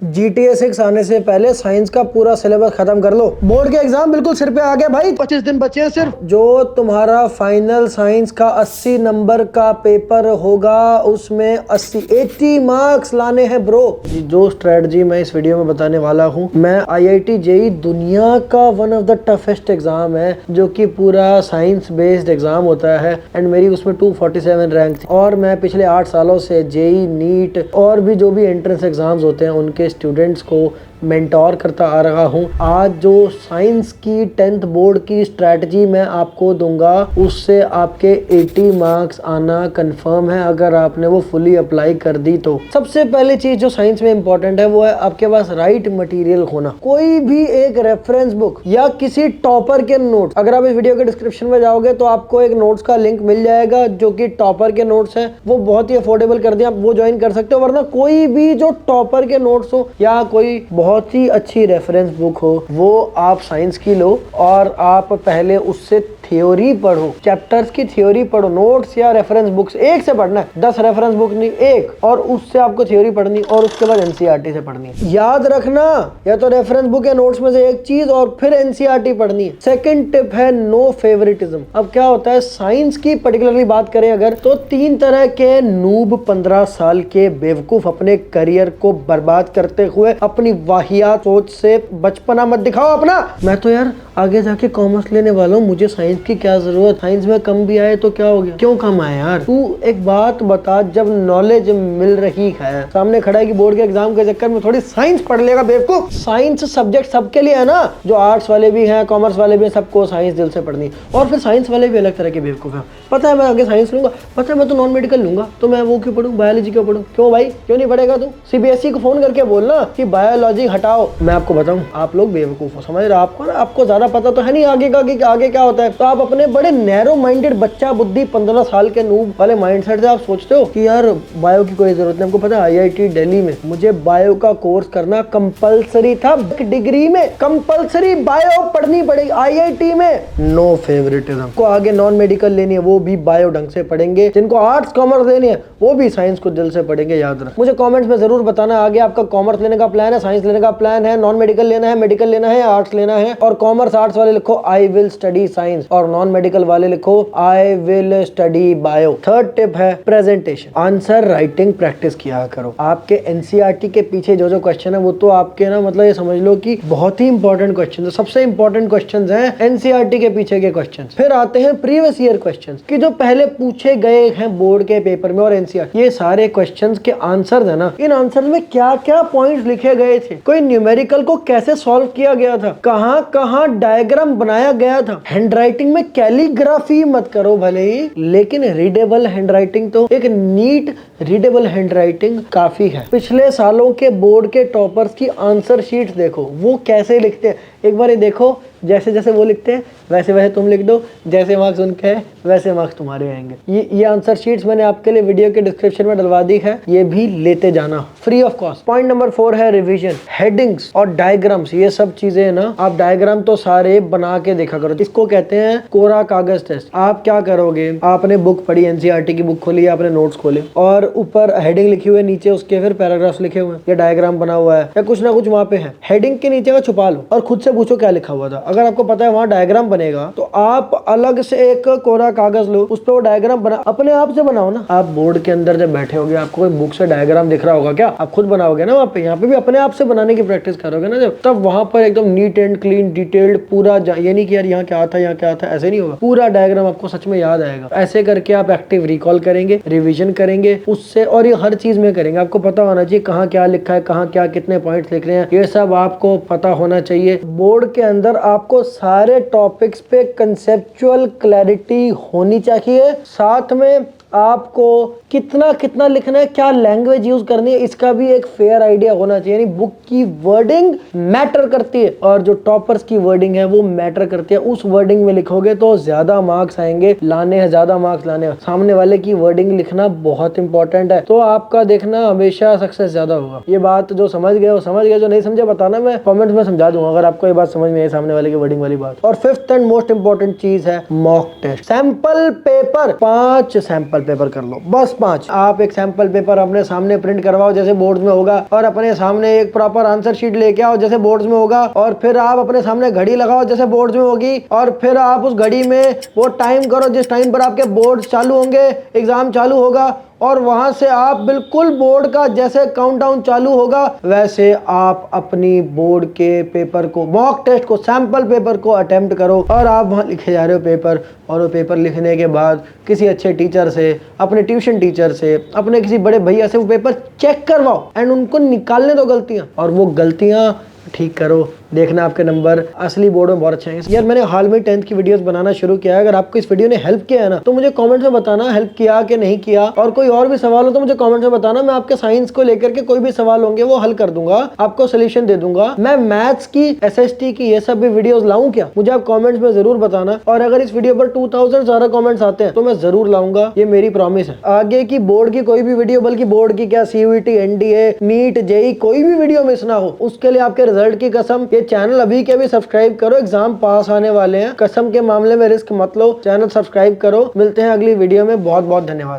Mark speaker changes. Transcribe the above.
Speaker 1: GTA 6 आने से पहले साइंस का पूरा सिलेबस खत्म कर लो। बोर्ड के एग्जाम बिल्कुल सिर पे आ गए भाई, 25 दिन बचे हैं सिर्फ। जो तुम्हारा फाइनल साइंस का 80 नंबर का पेपर होगा उसमें 80 मार्क्स लाने हैं ब्रो। जो स्ट्रेटजी मैं इस वीडियो में बताने वाला हूँ, मैं IIT JEE दुनिया का one of the toughest exam है, जो कि पूरा साइंस बेस्ड एग्जाम होता है एंड मेरी उसमें 247 रैंक थी। और मैं पिछले 8 सालों से JEE नीट और भी जो भी एंट्रेंस एग्जाम्स होते हैं उनके स्टूडेंट्स को मेंटोर करता आ रहा हूँ। आज जो साइंस की 10th बोर्ड की स्ट्रैटेजी मैं आपको दूंगा उससे आपके 80 मार्क्स आना कंफर्म है, अगर आपने वो फुली अप्लाई कर दी तो। सबसे पहली चीज जो साइंस में इंपॉर्टेंट है वो है आपके पास राइट मटेरियल होना। कोई भी एक रेफरेंस बुक या किसी टॉपर के नोट्स, अगर आप इस वीडियो के डिस्क्रिप्शन में जाओगे तो आपको एक नोट्स का लिंक मिल जाएगा जो कि टॉपर के नोट्स है, वो बहुत ही अफोर्डेबल कर दिए, आप वो ज्वाइन कर सकते हो। वरना कोई भी जो टॉपर के नोट्स हो या कोई बहुत ही अच्छी रेफरेंस बुक हो वो आप साइंस की लो और आप पहले उससे थ्योरी पढ़ो, चैप्टर्स की थ्योरी पढ़ो। नोट्स या रेफरेंस बुक्स एक से पढ़ना है, 10 रेफरेंस बुक नहीं, एक, और उससे आपको थ्योरी पढ़नी और उसके बाद NCERT से पढ़नी है। याद रखना, या तो रेफरेंस बुक या नोट्स में से एक चीज और फिर NCERT पढ़नी है। सेकंड टिप है नो फेवरेटिज्म। अब क्या होता है साइंस की पर्टिकुलरली बात करें अगर, तो 3 तरह के नूब 15 साल के बेवकूफ अपने करियर को बर्बाद करते हुए अपनी वाहियात सोच से बचपना मत दिखाओ अपना। मैं तो यार आगे जाके कॉमर्स लेने वाला हूँ, मुझे साइंस की क्या जरूरत, साइंस में कम भी आए तो क्या हो गया, क्यों कम आए यार। तू एक बात बता, जब नॉलेज मिल रही है सामने खड़ा है कि बोर्ड के एग्जाम के चक्कर में थोड़ी साइंस पढ़ लेगा बेवकूफ। साइंस सब्जेक्ट सबके लिए है ना, जो आर्ट्स वाले भी हैं, कॉमर्स वाले भी हैं, सबको साइंस दिल से पढ़नी। और फिर साइंस वाले भी अलग तरह के बेवकूफ हैं। पता है मैं आगे साइंस लूंगा, पता है मैं तो नॉन मेडिकल लूंगा, तो मैं वो क्यों पढ़ूं, बायोलॉजी क्यों पढ़ूं। क्यों भाई, क्यों नहीं पढ़ेगा तू? CBSE को फोन करके बोलना कि बायोलॉजी हटाओ। मैं आपको बताऊं, आप लोग बेवकूफ हो, समझ रहे हो। आपको ज्यादा पता तो है नहीं आगे क्या होता है। तो आप अपने बड़े नैरो माइंडेड बच्चा बुद्धि 15 साल के नूब वाले माइंडसेट से आप सोचते हो कि यार बायो की कोई जरूरत नहीं। हमको पता है IIT दिल्ली में मुझे बायो का कोर्स करना कंपलसरी था, डिग्री में कंपलसरी बायो पढ़नी पड़ेगी IIT में। No favouritism. को आगे नॉन मेडिकल लेनी है वो भी बायो ढंग से पढ़ेंगे, जिनको आर्ट्स कॉमर्स लेनी है वो भी साइंस को दिल से पढ़ेंगे। याद रख, मुझे कॉमेंट्स में जरूर बताना आगे आपका कॉमर्स लेने का प्लान है, साइंस लेने का प्लान है, नॉन मेडिकल लेना है, मेडिकल लेना है, आर्ट्स लेना है। और कॉमर्स आर्ट्स वाले लिखो आई विल स्टडी साइंस, और नॉन मेडिकल वाले लिखो I will study bio. Third tip है प्रेजेंटेशन, आंसर राइटिंग प्रैक्टिस किया करो। आपके NCERT के पीछे जो क्वेश्चन है वो तो आपके ना मतलब ये समझ लो कि बहुत ही इंपॉर्टेंट क्वेश्चन, सबसे इंपॉर्टेंट क्वेश्चन है NCERT के पीछे के क्वेश्चन। फिर आते हैं प्रीवियस ईयर क्वेश्चन कि जो पहले पूछे गए हैं बोर्ड के पेपर में और NCERT, ये सारे क्वेश्चन के आंसर है ना, इन आंसर में क्या क्या पॉइंट लिखे गए थे, कोई न्यूमेरिकल को कैसे सॉल्व किया गया था, कहां कहां डायग्राम बनाया गया था। हैंडराइटिंग में कैलीग्राफी मत करो भले ही, लेकिन रीडेबल हैंडराइटिंग तो एक नीट रीडेबल हैंडराइटिंग काफी है। पिछले सालों के बोर्ड के टॉपर्स की आंसर शीट्स देखो वो कैसे लिखते हैं, एक बार ये देखो, जैसे जैसे वो लिखते हैं वैसे वैसे तुम लिख दो, जैसे मार्क्स उनके हैं वैसे मार्क्स तुम्हारे आएंगे। ये आंसर शीट्स मैंने आपके लिए वीडियो के डिस्क्रिप्शन में डलवा दी है, ये भी लेते जाना free of cost. Point number 4 है रिवीजन, हेडिंग्स और डायग्राम्स, ये सब चीजें ना आप डायग्राम तो सारे बना के देखा करो, इसको कहते हैं कोरा कागज टेस्ट। आप क्या करोगे, आपने बुक पढ़ी, NCERT की बुक खोली, आपने नोट्स खोले और ऊपर हेडिंग लिखी हुई है, नीचे उसके फिर पैराग्राफ्स लिखे हुए हैं या डायग्राम बना हुआ है या कुछ ना कुछ वहां पे है। हेडिंग के नीचे का छुपा लो और खुद से पूछो क्या लिखा हुआ था। अगर आपको पता है वहां डायग्राम बनेगा तो आप अलग से एक कोरा कागज लो, उस पर वो डायग्राम बना, अपने आप से बनाओ ना। आप बोर्ड के अंदर जब बैठे होगे आपको कोई बुक से डायग्राम दिख रहा होगा क्या, आप खुद बनाओगे ना वहाँ पे, यहाँ पे भी अपने आप से बनाने की प्रैक्टिस करोगे ना जब, तब वहां पर एकदम नीट एंड क्लीन डिटेल्ड पूरा, ये नहीं कि यार यहाँ क्या था यहाँ क्या था, ऐसे नहीं होगा, पूरा डायग्राम आपको सच में याद आएगा। ऐसे करके आप एक्टिव रिकॉल करेंगे, रिविजन करेंगे उससे, और ये हर चीज में करेंगे। आपको पता होना चाहिए कहाँ क्या लिखा है, कहाँ क्या कितने पॉइंट्स लिख रहे हैं, ये सब आपको पता होना चाहिए। बोर्ड के अंदर आपको सारे टॉपिक्स पे कंसेप्चुअल क्लैरिटी होनी चाहिए, साथ में आपको कितना कितना लिखना है, क्या लैंग्वेज यूज करनी है, इसका भी एक फेयर आइडिया होना चाहिए। यानी बुक की वर्डिंग मैटर करती है और जो टॉपर्स की वर्डिंग है वो मैटर करती है। उस वर्डिंग में लिखोगे तो ज्यादा मार्क्स आएंगे, लाने हैं ज्यादा मार्क्स लाने हैं। सामने वाले की वर्डिंग लिखना बहुत इंपॉर्टेंट है, तो आपका देखना हमेशा सक्सेस ज्यादा होगा। ये बात जो समझ गए वो समझ गए, जो नहीं समझे बताना, मैं कमेंट में समझा दूंगा अगर आपको ये बात समझ में आई सामने वाले की वर्डिंग वाली बात। और फिफ्थ एंड मोस्ट इंपॉर्टेंट चीज है mock test, sample paper. 5 sample paper कर लो, बस 5। आप एक सैंपल पेपर अपने सामने प्रिंट करवाओ जैसे बोर्ड्स में होगा, और अपने सामने एक प्रॉपर आंसर शीट लेके आओ जैसे बोर्ड्स में होगा, और फिर आप अपने सामने घड़ी लगाओ जैसे बोर्ड्स में होगी, और फिर आप उस घड़ी में वो टाइम करो जिस टाइम पर आपके बोर्ड चालू होंगे, एग्जाम चालू होगा, और वहां से आप बिल्कुल बोर्ड का जैसे काउंटडाउन चालू होगा वैसे आप अपनी बोर्ड के पेपर को, मॉक टेस्ट को, सैंपल पेपर को अटेम्प्ट करो, और आप वहां लिखे जा रहे हो पेपर, और वो पेपर लिखने के बाद किसी अच्छे टीचर से, अपने ट्यूशन टीचर से, अपने किसी बड़े भैया से वो पेपर चेक करवाओ एंड उनको निकालने दो गलतियां, और वो गलतियां ठीक करो, देखना आपके नंबर असली बोर्ड में बहुत अच्छे हैं। यार मैंने हाल में 10th की वीडियोस बनाना शुरू किया है, अगर आपको इस वीडियो ने हेल्प किया है ना तो मुझे कमेंट्स में बताना हेल्प किया कि नहीं किया, और कोई और भी सवाल हो तो मुझे कमेंट्स में बताना, मैं आपके साइंस को लेकर के कोई भी सवाल होंगे वो हल कर दूंगा, आपको सोल्यूशन दे दूंगा। मैं मैथ्स की, SST की ये सब भी वीडियोस लाऊं क्या, मुझे आप कमेंट्स में जरूर बताना, और अगर इस वीडियो पर 2000 ज्यादा कमेंट्स आते हैं तो मैं जरूर लाऊंगा, ये मेरी प्रॉमिस है। आगे की बोर्ड की कोई भी वीडियो, बल्कि बोर्ड की क्या, CUET, NDA, नीट, JEE कोई भी वीडियो मिस ना हो, उसके लिए आपके रिजल्ट की कसम, ये चैनल अभी के भी सब्सक्राइब करो, एग्जाम पास आने वाले हैं, कसम के मामले में रिस्क मत लो, चैनल सब्सक्राइब करो। मिलते हैं अगली वीडियो में, बहुत बहुत धन्यवाद।